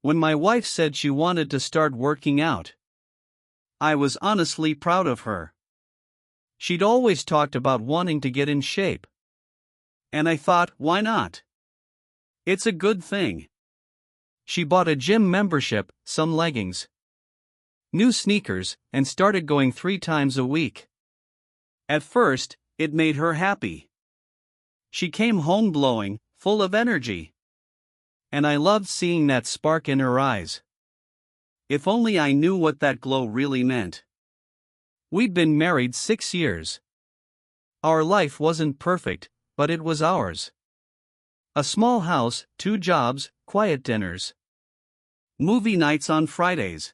When my wife said she wanted to start working out, I was honestly proud of her. She'd always talked about wanting to get in shape. And I thought, why not? It's a good thing. She bought a gym membership, some leggings, new sneakers, and started going 3 times a week. At first, it made her happy. She came home glowing, full of energy. And I loved seeing that spark in her eyes. If only I knew what that glow really meant. We'd been married 6 years. Our life wasn't perfect, but it was ours. A small house, 2 jobs, quiet dinners, movie nights on Fridays.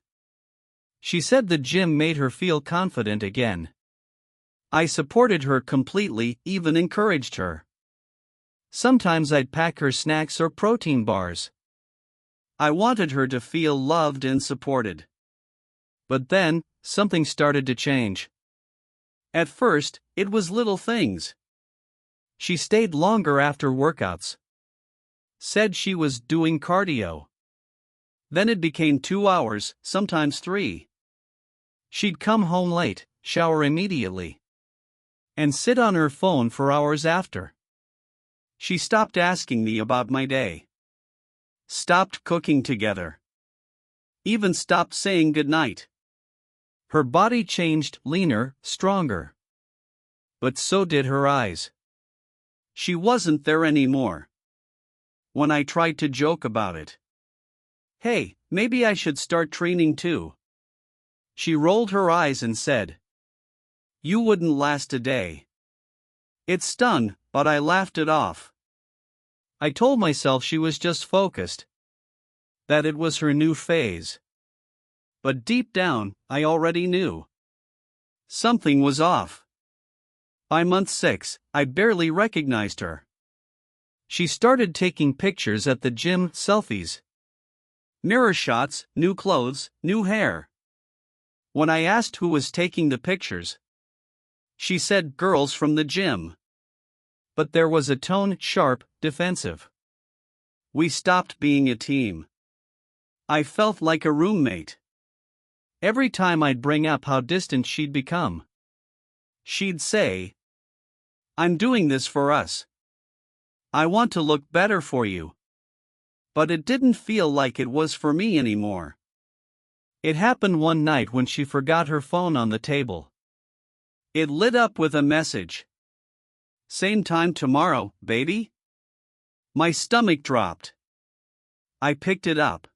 She said the gym made her feel confident again. I supported her completely, even encouraged her. Sometimes I'd pack her snacks or protein bars. I wanted her to feel loved and supported. But then, something started to change. At first, it was little things. She stayed longer after workouts. Said she was doing cardio. Then it became 2 hours, sometimes 3. She'd come home late, shower immediately, and sit on her phone for hours after. She stopped asking me about my day. Stopped cooking together. Even stopped saying goodnight. Her body changed, leaner, stronger. But so did her eyes. She wasn't there anymore. When I tried to joke about it. Hey, maybe I should start training too. She rolled her eyes and said, "You wouldn't last a day." It stung, but I laughed it off. I told myself she was just focused. That it was her new phase. But deep down, I already knew. Something was off. By month 6, I barely recognized her. She started taking pictures at the gym, selfies. Mirror shots, new clothes, new hair. When I asked who was taking the pictures, she said girls from the gym. But there was a tone, sharp, defensive. We stopped being a team. I felt like a roommate. Every time I'd bring up how distant she'd become, she'd say, "I'm doing this for us. I want to look better for you." But it didn't feel like it was for me anymore. It happened one night when she forgot her phone on the table. It lit up with a message. "Same time tomorrow, baby?" My stomach dropped. I picked it up.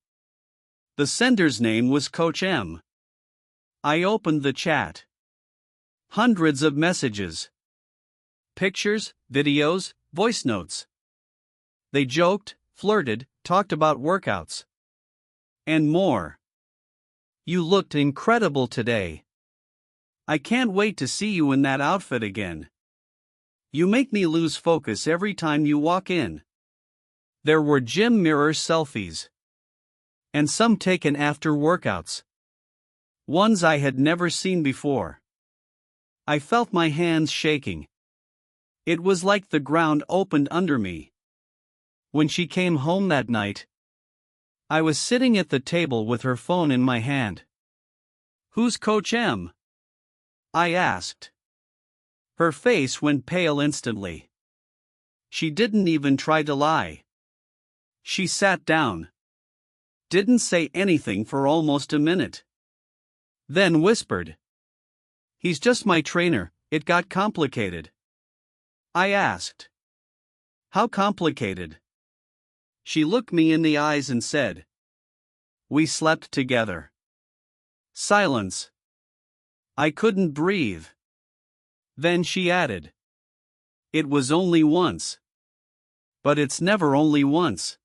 The sender's name was Coach M. I opened the chat. Hundreds of messages. Pictures, videos, voice notes. They joked, flirted, talked about workouts. And more. "You looked incredible today. I can't wait to see you in that outfit again. You make me lose focus every time you walk in." There were gym mirror selfies. And some taken after workouts. Ones I had never seen before. I felt my hands shaking. It was like the ground opened under me. When she came home that night, I was sitting at the table with her phone in my hand. "Who's Coach M?" I asked. Her face went pale instantly. She didn't even try to lie. She sat down. Didn't say anything for almost a minute. Then whispered, "He's just my trainer, it got complicated." I asked, "How complicated?" She looked me in the eyes and said, "We slept together." Silence. I couldn't breathe. Then she added, "It was only once." But it's never only once.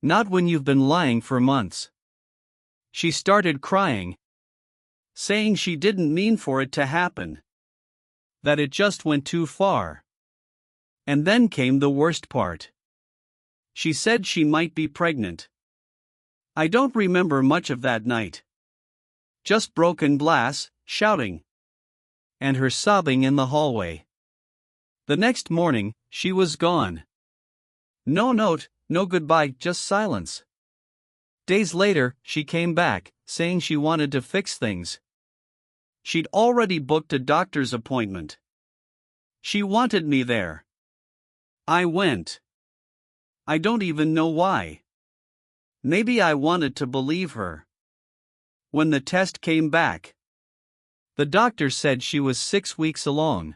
Not when you've been lying for months. She started crying, saying she didn't mean for it to happen. That it just went too far. And then came the worst part. She said she might be pregnant. I don't remember much of that night. Just broken glass, shouting. And her sobbing in the hallway. The next morning, she was gone. No note, no goodbye, just silence. Days later, she came back, saying she wanted to fix things. She'd already booked a doctor's appointment. She wanted me there. I went. I don't even know why. Maybe I wanted to believe her. When the test came back, the doctor said she was 6 weeks along.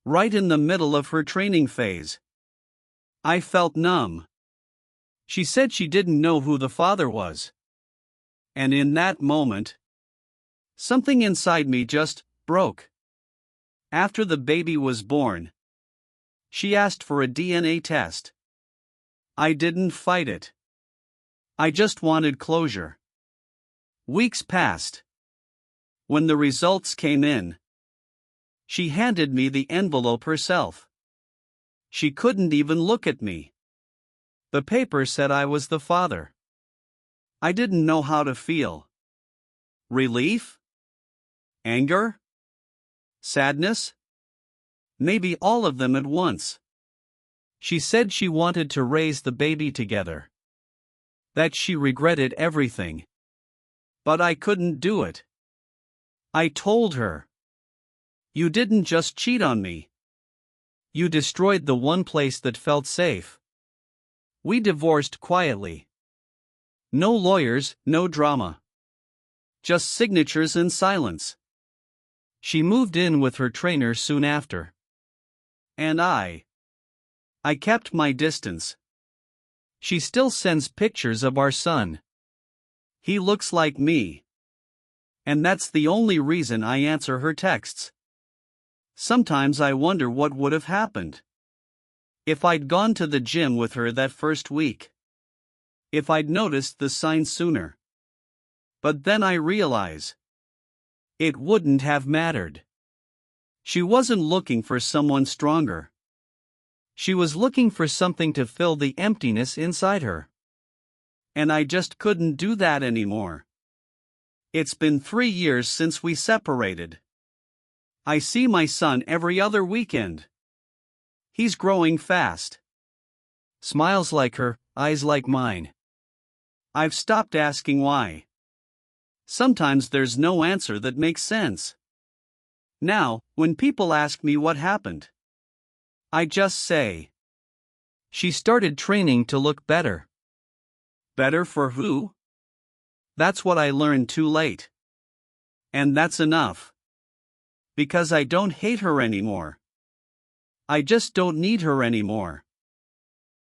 Right in the middle of her training phase. I felt numb. She said she didn't know who the father was. And in that moment, something inside me just broke. After the baby was born, she asked for a DNA test. I didn't fight it. I just wanted closure. Weeks passed. When the results came in, she handed me the envelope herself. She couldn't even look at me. The paper said I was the father. I didn't know how to feel. Relief? Anger? Sadness? Maybe all of them at once. She said she wanted to raise the baby together. That she regretted everything. But I couldn't do it. I told her. You didn't just cheat on me. You destroyed the one place that felt safe. We divorced quietly. No lawyers, no drama. Just signatures and silence. She moved in with her trainer soon after. And I kept my distance. She still sends pictures of our son. He looks like me. And that's the only reason I answer her texts. Sometimes I wonder what would have happened if I'd gone to the gym with her that first week. If I'd noticed the signs sooner. But then I realize it wouldn't have mattered. She wasn't looking for someone stronger. She was looking for something to fill the emptiness inside her. And I just couldn't do that anymore. It's been 3 years since we separated. I see my son every other weekend. He's growing fast. Smiles like her, eyes like mine. I've stopped asking why. Sometimes there's no answer that makes sense. Now, when people ask me what happened, I just say, she started training to look better. Better for who? That's what I learned too late. And that's enough. Because I don't hate her anymore. I just don't need her anymore.